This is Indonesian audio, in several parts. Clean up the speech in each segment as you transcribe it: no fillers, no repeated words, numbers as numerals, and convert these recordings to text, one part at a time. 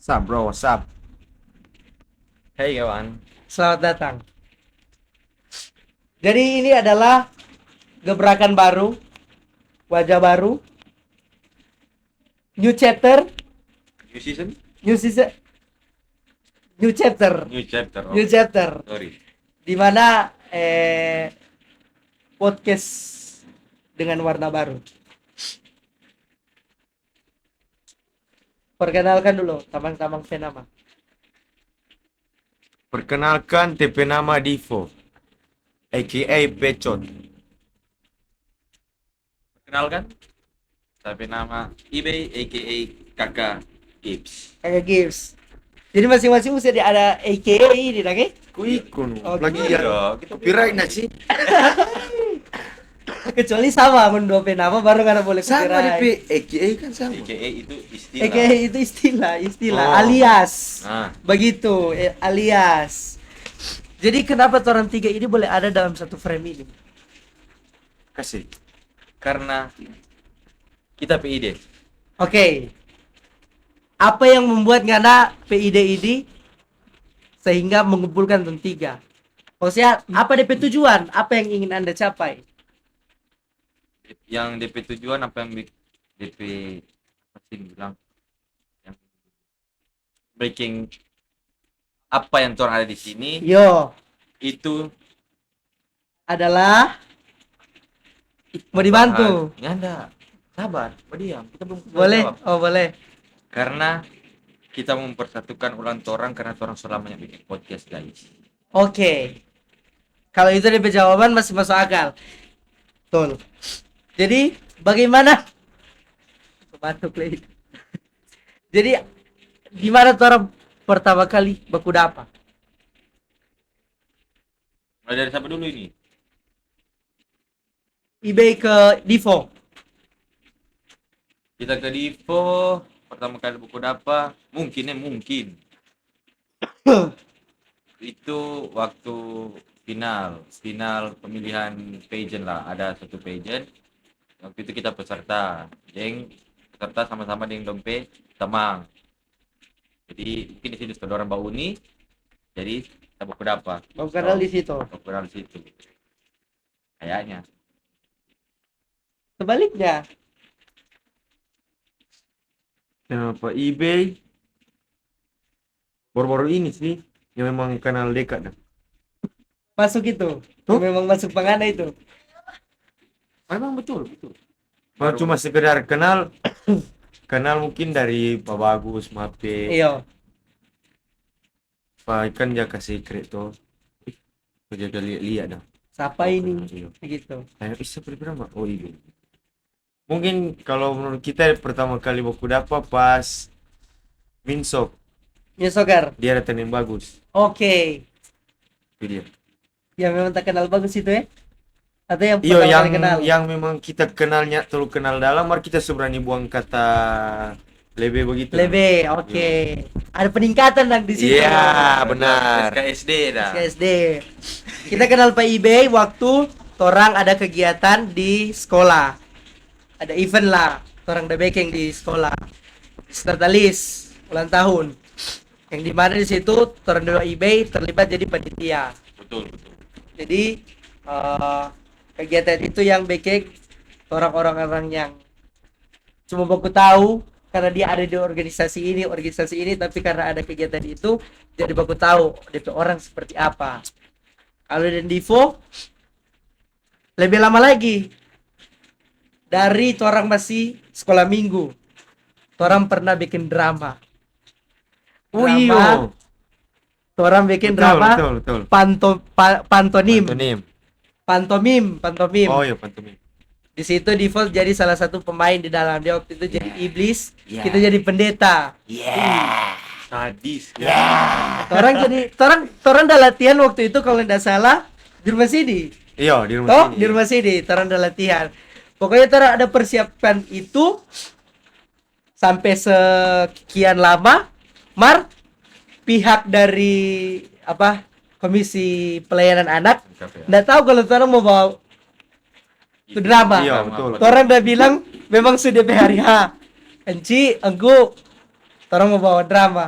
Sup bro, what's up? Hai kawan. Selamat datang. Jadi ini adalah gebrakan baru, wajah baru, new chapter, New season? new season, new chapter, New chapter. Oh, new chapter. sorry. Di mana podcast dengan warna baru. Perkenalkan dulu tamang-tamang Venama. Perkenalkan TP nama Divo, aka Becot. Perkenalkan. Tapi nama eBay aka Kakak Gibbs. Kakak Gibbs. Jadi masing-masing mesti ada AKA ini, oke? Kuikun, Oh, lagi Iya ya. dong, kita Copyright nak sih? Kecuali sama mendua nama baru nggak boleh Sama copyright. DP, aka kan sama. AKA itu istilah. AKA itu istilah Oh. alias. Nah, Begitu, alias. Jadi kenapa orang tiga ini boleh ada dalam satu frame ini? Kasih. karena kita PID. Oke. Apa yang membuat Ngana PID ini sehingga mengumpulkan orang tiga? Maksudnya apa DP tujuan? Apa yang ingin Anda capai? Yang DP tujuan apa yang DP apa sih bilang? Yang breaking apa yang orang ada di sini Yo, itu adalah mau dibantu. Nganda, sabar, berdiam. Kita belum Boleh? jawab. Oh, boleh. Karena kita mempersatukan orang karena selamanya bikin podcast guys. Oke. Kalau itu DP jawaban masih masuk akal. Betul. Jadi bagaimana? Batuk lagi. Jadi gimana orang pertama kali baku dapa? Mulai dari siapa dulu ini? eBay ke Divo. Kita ke Divo pertama kali buku dapa mungkin itu waktu final pemilihan pageant lah, ada satu pageant waktu itu kita peserta sama-sama dengan dompe temang, jadi mungkin di situ sudah orang bau uni, jadi kita buku dapa Baku kenal di situ. buku di situ kayaknya. Sebaliknya, Kenapa eBay? Baru-baru ini sih, yang memang kenal dekat dah. masuk itu. Tuh. Memang masuk pengana itu. Memang betul. Oh, cuma sekedar kenal, kenal mungkin dari Pak Bagus, Mape. Iya. Pak kan dia kasih kripto. Dia udah lihat dah. Siapa ini? Iya. Begitu. Ayo bisa berapa? Oh iya. Mungkin kalau menurut kita pertama kali baku dapat pas Winsok, Nyesogar. dia datang yang bagus. Oke. Itu dia. Yang memang tak kenal bagus itu ya? Atau yang Iya, pertama yang kali kenal? yang memang kita kenalnya terlalu kenal dalam, mari kita seberani buang kata lebih begitu. Lebih, oke. Ada peningkatan dan di situ. Iya, benar. SKSD dah. SD. Kita kenal Pak eBay waktu orang ada kegiatan di sekolah. Ada event lah, orang ada baking di sekolah. Startalis ulang tahun. Yang dimana di situ orang dua eBay terlibat jadi panitia. Betul. Jadi kegiatan itu yang baking orang-orang yang cuma baku tahu karena dia ada di organisasi ini, tapi karena ada kegiatan itu jadi baku tahu DP orang seperti apa. Kalau di Divo lebih lama lagi, dari orang masih sekolah minggu, orang pernah bikin drama. Oh Drama, iya. orang bikin Betul, drama betul. pantonim, Pantomim. pantomim. Oh iya, pantomim. Di situ Default jadi salah satu pemain di dalam. Dia waktu itu jadi iblis, Yeah. kita jadi pendeta. Sadis. Orang dah latihan waktu itu kalau tidak salah di rumah sini. Iya, di rumah Toh, sini. di rumah sini orang dah latihan. Pokoknya orang ada persiapan itu sampai sekian lama. Pihak dari Komisi Pelayanan Anak nggak tahu kalau orang mau bawa itu drama. Iya, betul. Orang udah bilang memang sudah hari H. Enci, enggu orang mau bawa drama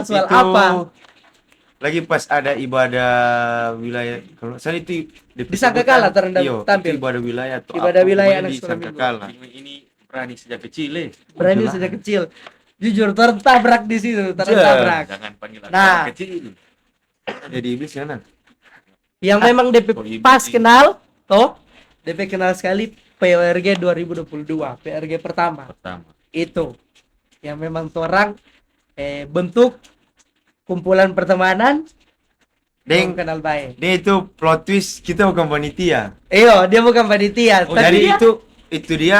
soal Itu apa lagi pas ada ibadah wilayah, kalau nggak salah itu di Sangkakala terendam iyo, tampil itu ibadah wilayah atau Ibadah apa, wilayah pokoknya anak di sekolah minggu. Sangkakala. Ini berani sejak kecil berani Jelas. sejak kecil jujur tertabrak di situ tertabrak Jangan panggil aku Nah. anak kecil. Jadi iblis kan? yang memang DP Oh, ibu pas sih. kenal toh DP kenal sekali PRG 2022 PRG pertama Pertama. itu yang memang tuh orang bentuk kumpulan pertemanan Deng, yang kenal baik. dia itu plot twist, kita bukan panitia. Iyo, dia bukan panitia, Oh, tapi Jadi dia itu dia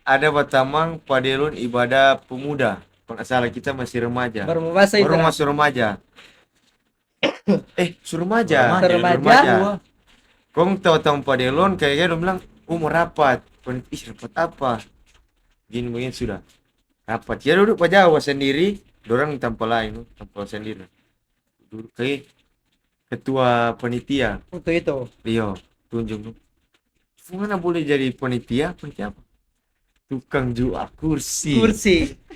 ada Batamang Padelun ibadah pemuda. Kalau nggak salah kita masih remaja. baru masa itu. Baru masuk remaja. Suruh remaja. Remaja. Kong tahu-tahu Padelun kayaknya udah bilang, mau rapat. Rapat apa? Begini sudah. Rapat. Ya duduk pada Jawa sendiri, dorang tanpa lain, tanpa sendiri. Duduk kayak ketua panitia. Untuk itu. Iya, tunjuk. Mana boleh jadi panitia? Panitia apa? Tukang jual kursi.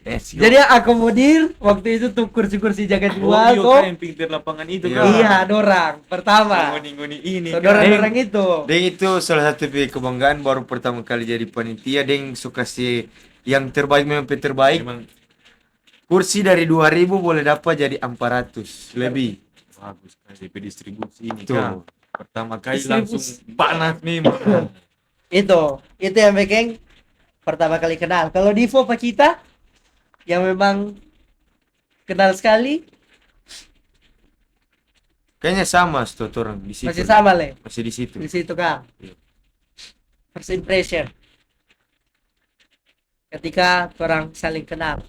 Let's go. Jadi akomodir waktu itu tuh kursi-kursi jaga jual tuh. yang pinggir lapangan itu Iya. kan. Iya, dorang pertama. Ngoni-ngoni ini. Saudara Deng. orang itu. Deng itu salah satu kebanggaan baru pertama kali jadi panitia. Deng suka si yang terbaik memang terbaik. Memang Kursi dari 2000 boleh dapat jadi 400 lebih. bagus kan DP distribusi ini Tuh. kan. Pertama kali Distribusi. langsung panas memang. Itu yang bikin pertama kali kenal. Kalau Divo Pak kita yang memang kenal sekali Kayaknya sama orang di situ. masih sama le Masih di situ. di situ kan. Iya. First impression. Ketika orang saling kenal.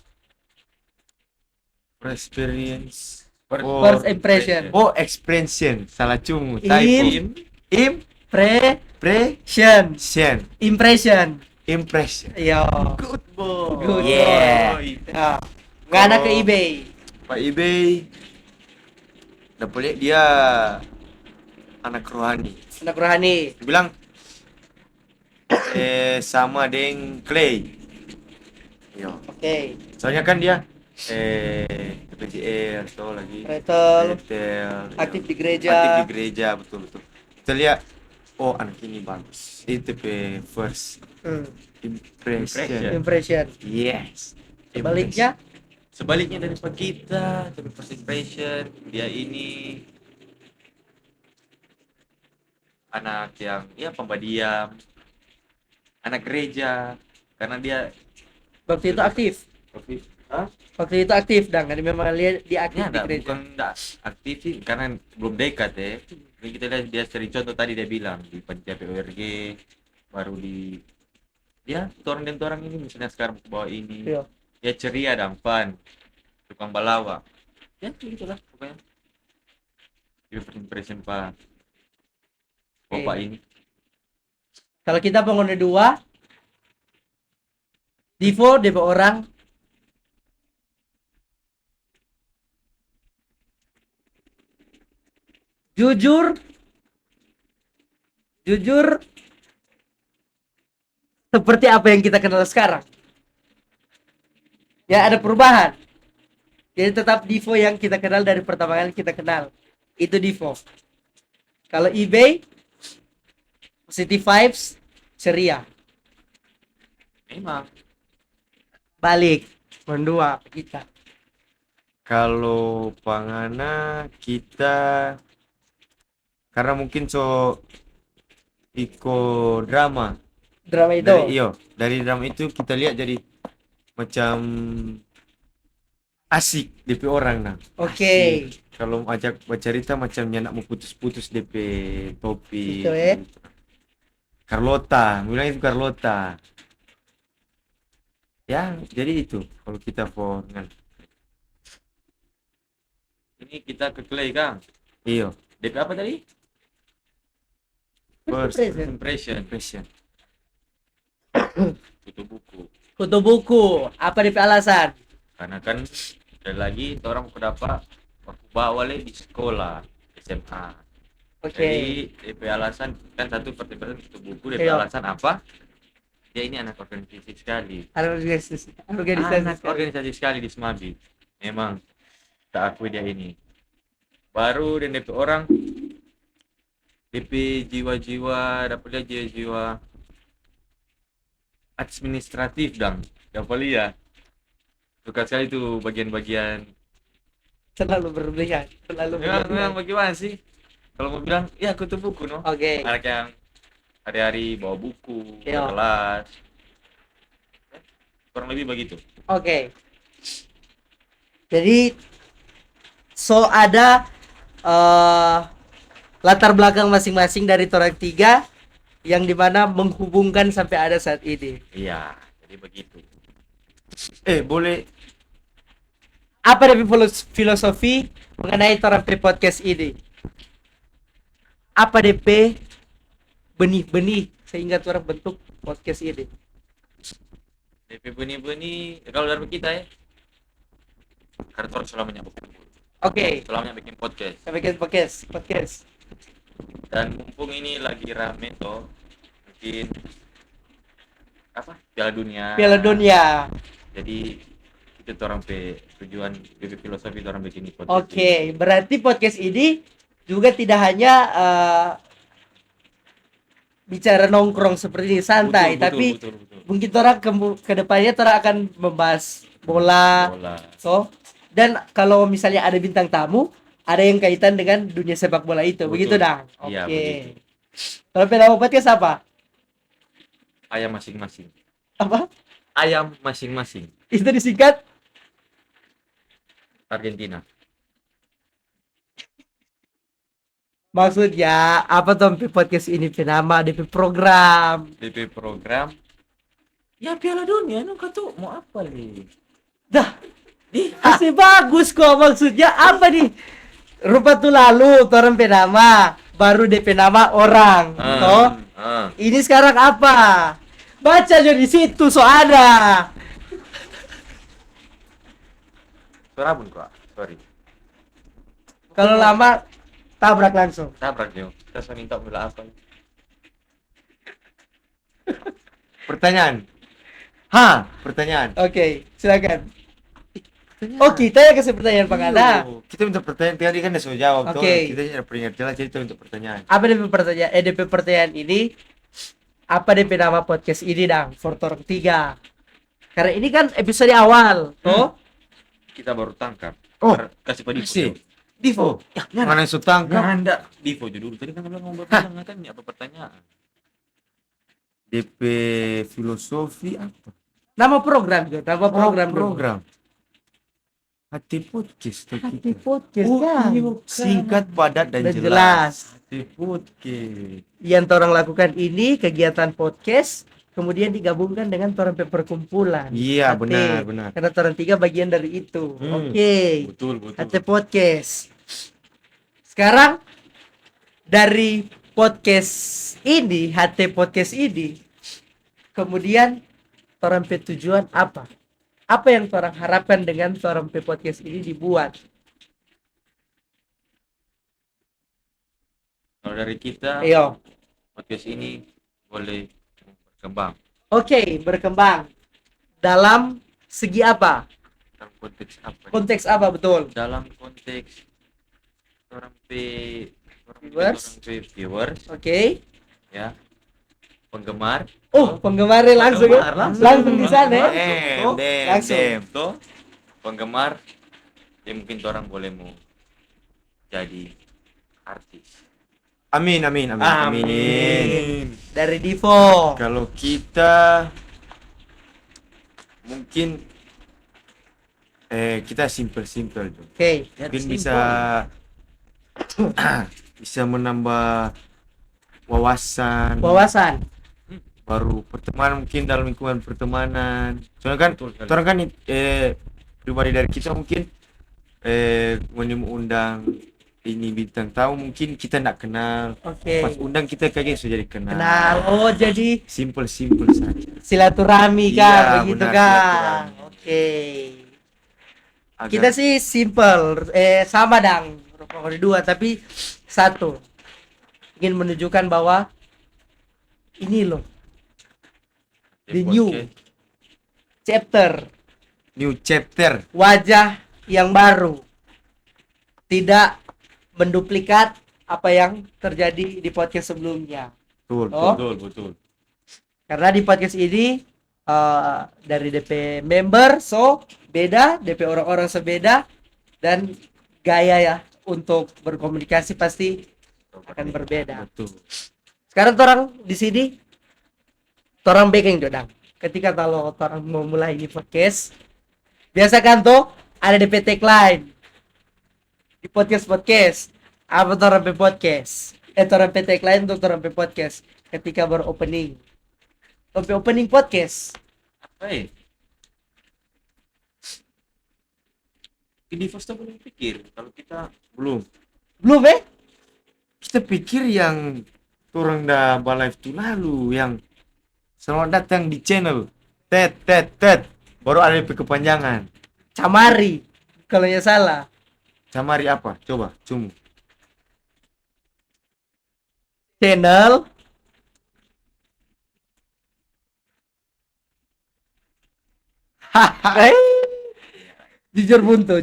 Experience. First impression. Oh, expression. Salah cungu. In- Typo. Impression. Impression. Impression. Impression. Yo. Good boy. Good Yeah. boy. Ya. Ngana ke eBay. Pak eBay dapat lihat dia anak rohani. Anak rohani. Dia bilang sama dengan Clay. Yo. Oke. Soalnya kan dia PJR atau lagi Retail. retail, Aktif yo. di gereja. Aktif di gereja, betul. Kita lihat, oh anak ini bagus. Itu first impression. Impression. Yes. Sebaliknya, Sebaliknya dari Pak kita, tapi first impression dia ini anak yang ya pembadiam, anak gereja, karena dia waktu itu aktif. Hah? Waktu itu aktif, dan kan memang lihat dia aktif Ya, di gereja. bukan enggak aktif sih, karena belum dekat ya. Jadi kita lihat dia sering contoh tadi dia bilang di panitia PORG, baru di ya orang ini misalnya sekarang ke bawah ini. Iya. Ya ceria dan fun, tukang balawa. Ya gitulah pokoknya. Dia first impression Pak. Bapak ini. Kalau kita pengguna dua, Divo DP orang jujur seperti apa yang kita kenal sekarang. Ya ada perubahan. Jadi tetap Divo yang kita kenal dari pertama kali kita kenal. Itu Divo. Kalau eBay positive vibes, ceria. Memang Balik mendua kita. Kalau pangana kita karena mungkin iko drama Drama itu. dari drama itu kita lihat jadi macam asik DP orang nah. Oke. Kalau ajak bercerita macamnya nak mau putus-putus DP topi. Itu, Carlota, bilang itu Carlota. Ya, jadi itu kalau kita kan. ini kita ke Clay Kang. Iyo, DP apa tadi? first Impression. impression. Tutup buku. Kutu buku. Apa DP alasan? Karena kan sekali lagi orang dapat aku bawa di sekolah SMA. Oke. Jadi DP alasan kan satu pertimbangan tutup buku. DP Iya. alasan apa? dia ini anak organisasi sekali. Anak organisasi. Anak organisasi sekali di Semabi. Memang tak akui dia ini. Baru dan DP orang DP jiwa-jiwa dapat lihat jiwa-jiwa administratif dong. Dapat lihat. Suka sekali tuh bagian-bagian. Terlalu berlebihan. Memang bagaimana sih? Kalau mau bilang, ya kutu buku no. Oke. Anak yang hari-hari bawa buku, Iya. ke kelas. Kurang lebih begitu. Oke. Jadi ada latar belakang masing-masing dari orang tiga yang dimana menghubungkan sampai ada saat ini. Iya, jadi begitu. Boleh Apa dari filosofi mengenai orang podcast ini? Apa DP benih-benih sehingga orang bentuk podcast ini? DP benih-benih kalau dari kita ya. Karena orang selamanya bikin Oke, selamanya bikin podcast. saya bikin podcast. Dan mumpung ini lagi rame toh, mungkin apa? Piala Dunia. Jadi itu orang tujuan DP filosofi orang bikin podcast. Oke, berarti podcast ini juga tidak hanya bicara nongkrong seperti ini santai, tapi betul. mungkin orang ke depannya orang akan membahas bola. So, dan kalau misalnya ada bintang tamu, ada yang kaitan dengan dunia sepak bola itu. Betul. Begitu dah. Oke. Iya, begitu. Kalau nama podcast apa? Ayam masing-masing. Apa? Ayam masing-masing. Itu disingkat Argentina. maksudnya apa tuh podcast ini nama DP program. DP program. Ya Piala Dunia, nu kata mau apa nih? Dah. Masih bagus kok, maksudnya apa nih? Rupa tuh lalu orang penama, baru DP nama orang. Toh? Ini sekarang apa? Baca aja di situ so ada. Sorabun kok. Sorry. Kalau lama tabrak langsung. Tabrak dia. Kita minta bela apa? pertanyaan. Pertanyaan. Oke, silakan. Oke, kita kasih pertanyaan Pangada. Kita minta pertanyaan tadi kan sudah jawab tuh. Oke. Kita ada peringat jelas jadi kita minta pertanyaan. Apa DP pertanyaan? DP pertanyaan ini apa DP nama podcast ini dang? Fortor 3. Karena ini kan episode awal, toh? Kita baru tangkap. Oh, Kasih pada si Divo. Divo. Mana yang sudah tangkap? Anda Divo judul tadi kan bilang mau bertanya kan apa pertanyaan? DP filosofi apa? Nama program juga, nama program dulu. program. Hati podcast tuh Hati kita. podcast kan. Singkat, padat dan Dan jelas. jelas. Hati podcast. Yang orang lakukan ini kegiatan podcast, kemudian digabungkan dengan orang perkumpulan. Iya, Hati. benar. Karena orang 3 bagian dari itu. Hmm. Oke. Betul. Hati podcast. Sekarang dari podcast ini, HT podcast ini, kemudian orang tujuan apa? Apa yang orang harapkan dengan orang podcast ini dibuat? Kalau dari kita Ayo. podcast ini boleh berkembang Oke, berkembang. Dalam segi apa? dalam konteks apa? Konteks apa betul? Dalam konteks orang Viewers. viewers Oke. ya, penggemar. Oh, penggemarnya langsung ya? Langsung di sana ya? Langsung. Tuh, penggemar ya mungkin orang boleh mau jadi artis. Amin. Dari Divo. Kalau kita mungkin kita simple tuh. Oke. Mungkin bisa bisa menambah wawasan. Baru pertemanan mungkin dalam lingkungan pertemanan. Soalnya kan Betul sekali. orang kan pribadi dari kita mungkin mengundang ini bintang tamu mungkin kita nak kenal. Oke. Pas undang kita kayaknya sudah jadi Kenal. Oh, jadi Simple saja. silaturahmi Iya, kan, begitu benar, kan? silaturahmi. Oke. Agar- Kita sih simple, sama dang, rokok dua, tapi satu ingin menunjukkan bahwa ini loh The new chapter, New chapter. wajah yang baru, tidak menduplikat apa yang terjadi di podcast sebelumnya. Betul. Oh. Betul. Karena di podcast ini dari DP member so beda, DP orang-orang sebeda, dan gaya ya untuk berkomunikasi pasti akan berbeda. Betul. Sekarang orang di sini orang baking dodang. Ketika kalau orang mau mulai ini podcast, biasa kan tuh ada DP tagline di podcast. Apa orang pe podcast? Orang pe tagline untuk orang pe podcast ketika baru opening. Opening podcast. Hey. Ini first belum pikir kalau kita Belum. Belum Kita pikir yang turun dah live tu lalu yang selamat datang di channel tet baru ada kepanjangan. Camari kalau ya salah. Camari apa? Coba, cumu. Channel jujur buntu.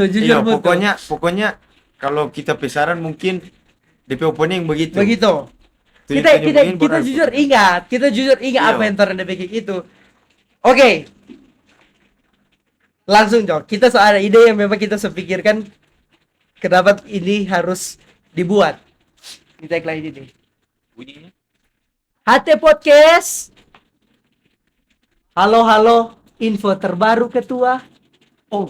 Iya, pokoknya kalau kita pesaran mungkin DP opening begitu. Begitu. Tulisannya Kita mungkin baru- jujur ingat Iya. apa yang orang DPK itu. Oke. Langsung Jok, kita soal ide yang memang kita sepikirkan kenapa ini harus dibuat. Kita tagline ini. bunyinya HT Podcast. Halo, info terbaru ketua. Oh,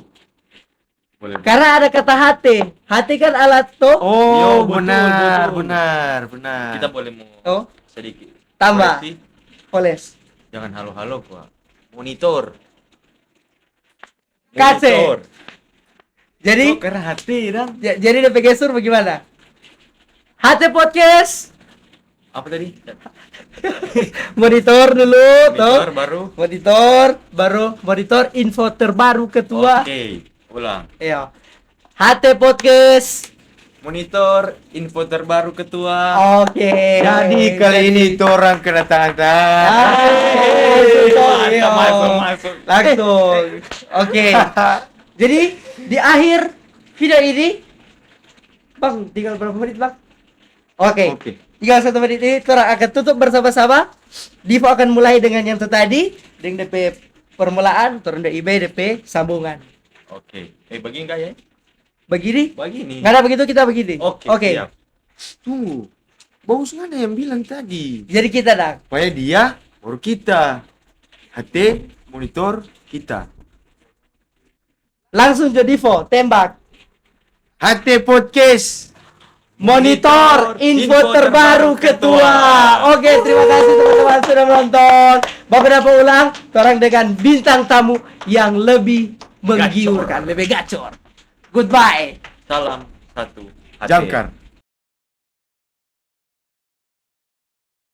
boleh. karena ada kata HT. HT kan alat toh. Oh, Yo, betul, benar. Kita boleh mau Oh, sedikit tambah. koreksi. Poles. Jangan halo gua. Monitor. Kase. Jadi karena hati dan jadi DPG Sur bagaimana? HT Podcast. Apa tadi? Monitor dulu toh. Monitor baru. Monitor info terbaru ketua. Oke, ulang. Iya. HT Podcast. Monitor info terbaru ketua. Oke. jadi kali ini orang kedatangan Masuk. Langsung. Oke. Jadi di akhir video ini Bang, tinggal berapa menit, Bang? Oke. Oke. Tinggal 1 menit ini kita akan tutup bersama-sama. Divo akan mulai dengan yang tadi dengan DP permulaan, turun DIB DP sambungan. Oke. Bagi enggak ya? Begini? Begini. Nggak ada begitu kita begini. Oke. Siap. Tunggu, bagus nggak ada yang bilang tadi? Jadi kita dah. Supaya dia baru kita. HT monitor kita. Langsung jadi Divo, tembak. HT podcast. Monitor info terbaru ketua. Oke, terima kasih teman-teman sudah menonton. Beberapa ulang, orang dengan bintang tamu yang lebih menggiurkan, lebih gacor. Goodbye. Salam satu. hati. Jangkar.